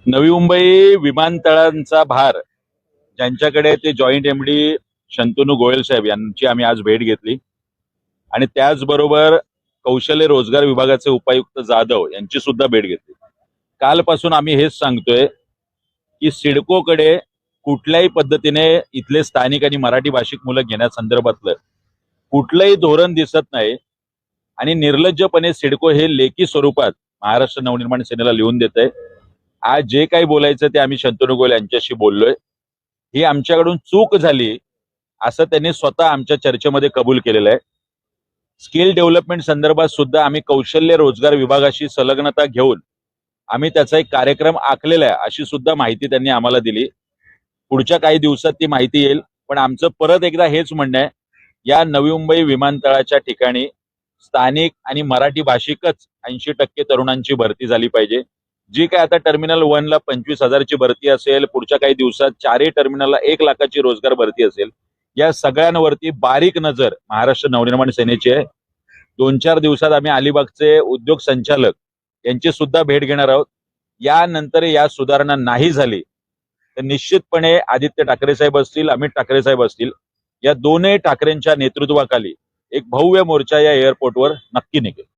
नवी मुंबई विमानतळांचा भार ज्यांच्याकडे ते जॉईंट एमडी शंतनू गोयल साहेब यांची आम्ही आज भेट घेतली आणि त्याचबरोबर कौशल्य रोजगार विभागाचे उपायुक्त जाधव यांची सुद्धा भेट घेतली। कालपासून आम्ही हेच सांगतोय की सिडकोकडे कुठल्याही पद्धतीने इथले स्थानिक आणि मराठी भाषिक मुलं घेण्यासंदर्भातलं कुठलंही धोरण दिसत नाही आणि निर्लज्जपणे सिडको हे लेखी स्वरूपात महाराष्ट्र नवनिर्माण सेनेला लिहून देत आहे। आज जे काही बोलायचं ते आम्ही शंतनू गोयल यांच्याशी बोललोय, ही आमच्याकडून चूक झाली असं त्यांनी स्वतः आमच्या चर्चेमध्ये कबूल केलेलं आहे। स्किल डेव्हलपमेंट संदर्भात सुद्धा आम्ही कौशल्य रोजगार विभागाशी संलग्नता घेऊन आम्ही त्याचा एक कार्यक्रम आखलेला आहे अशी सुद्धा माहिती त्यांनी आम्हाला दिली। पुढच्या काही दिवसात ती माहिती येईल, पण आमचं परत एकदा हेच म्हणणं आहे, या नवी मुंबई विमानतळाच्या ठिकाणी स्थानिक आणि मराठी भाषिकच 80% तरुणांची भरती झाली पाहिजे। जी काय आता टर्मिनल 1 ला 25,000ची भरती असेल, पुढच्या काही दिवसात 4ही टर्मिनलला 1,00,000ची रोजगार भरती असेल, या सगळ्यांवरती बारीक नजर महाराष्ट्र नवनिर्माण सेनेची आहे। 2-4 दिवसात आम्ही अलिबागचे उद्योग संचालक यांची सुद्धा भेट घेणार आहोत। यानंतर या सुधारणा नाही झाली तर निश्चितपणे आदित्य ठाकरे साहेब असतील, अमित ठाकरे साहेब असतील, या दोन्ही ठाकरेंच्या नेतृत्वाखाली एक भव्य मोर्चा या एअरपोर्टवर नक्की निघेल।